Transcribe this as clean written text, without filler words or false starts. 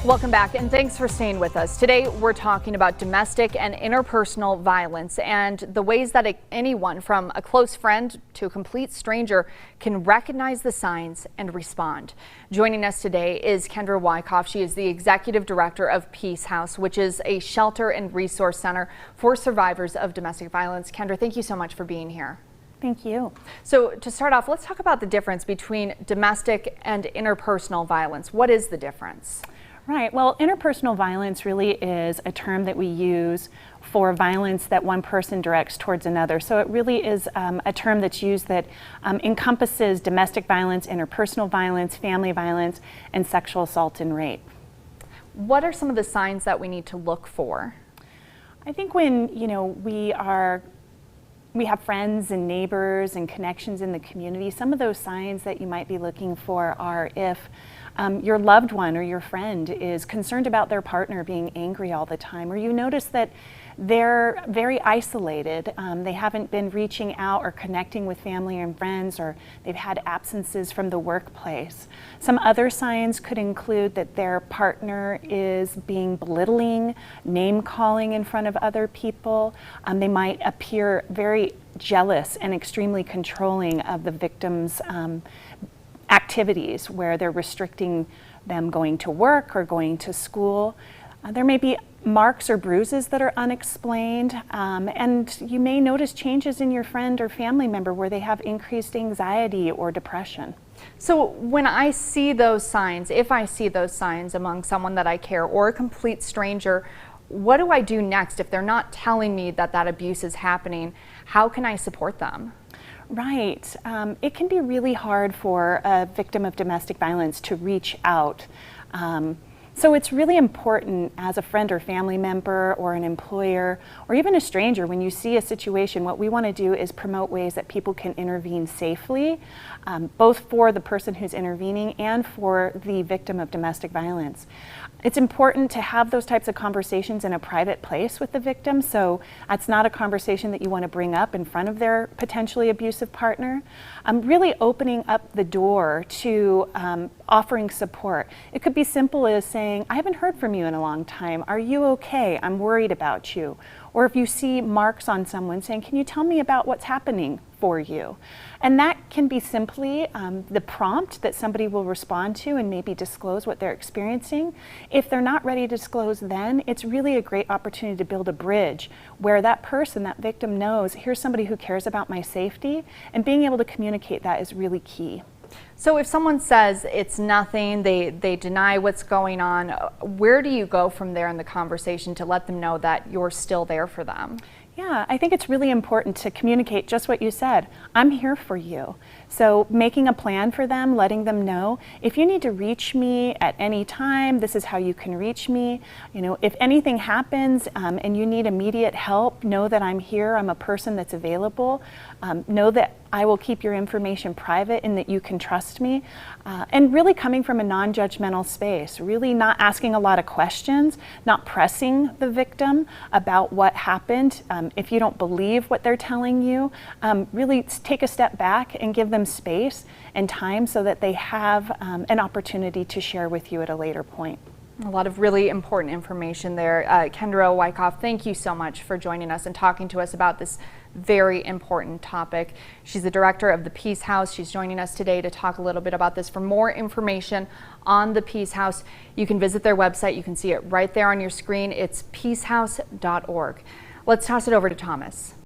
Welcome back, and thanks for staying with us. Today, we're talking about domestic and interpersonal violence and the ways that anyone from a close friend to a complete stranger can recognize the signs and respond. Joining us today is Kendra Wyckoff. She is the executive director of Peace House, which is a shelter and resource center for survivors of domestic violence. Kendra, thank you so much for being here. Thank you. So to start off, let's talk about the difference between domestic and interpersonal violence. What is the difference? Right. Well, interpersonal violence really is a term that we use for violence that one person directs towards another. So it really is a term that's used that encompasses domestic violence, interpersonal violence, family violence, and sexual assault and rape. What are some of the signs that we need to look for? I think when, we have friends and neighbors and connections in the community, some of those signs that you might be looking for are if your loved one or your friend is concerned about their partner being angry all the time, or you notice that they're very isolated. They haven't been reaching out or connecting with family and friends, or they've had absences from the workplace. Some other signs could include that their partner is being belittling, name-calling in front of other people. They might appear very jealous and extremely controlling of the victim's activities, where they're restricting them going to work or going to school. There may be marks or bruises that are unexplained, and you may notice changes in your friend or family member where they have increased anxiety or depression. So when I see those signs, if I see those signs among someone that I care or a complete stranger, what do I do next if they're not telling me that that abuse is happening? How can I support them? Right. It can be really hard for a victim of domestic violence to reach out. So it's really important as a friend or family member or an employer or even a stranger, when you see a situation, what we want to do is promote ways that people can intervene safely, both for the person who's intervening and for the victim of domestic violence. It's important to have those types of conversations in a private place with the victim, so that's not a conversation that you want to bring up in front of their potentially abusive partner. Really opening up the door to offering support. It could be simple as saying, I haven't heard from you in a long time. Are you okay? I'm worried about you. Or if you see marks on someone, saying, can you tell me about what's happening for you? And that can be simply the prompt that somebody will respond to and maybe disclose what they're experiencing. If they're not ready to disclose then, it's really a great opportunity to build a bridge where that person, that victim, knows, here's somebody who cares about my safety, and being able to communicate that is really key. So if someone says it's nothing, they deny what's going on, where do you go from there in the conversation to let them know that you're still there for them? Yeah, I think it's really important to communicate just what you said. I'm here for you. So making a plan for them, letting them know, if you need to reach me at any time, this is how you can reach me. If anything happens and you need immediate help, know that I'm here. I'm a person that's available. Know that I will keep your information private and that you can trust me. And really coming from a non-judgmental space, really not asking a lot of questions, not pressing the victim about what happened. If you don't believe what they're telling you, really take a step back and give them space and time so that they have an opportunity to share with you at a later point. A lot of really important information there. Kendra Wyckoff, thank you so much for joining us and talking to us about this very important topic. She's the director of the Peace House. She's joining us today to talk a little bit about this. For more information on the Peace House, you can visit their website. You can see it right there on your screen. It's peacehouse.org. Let's toss it over to Thomas.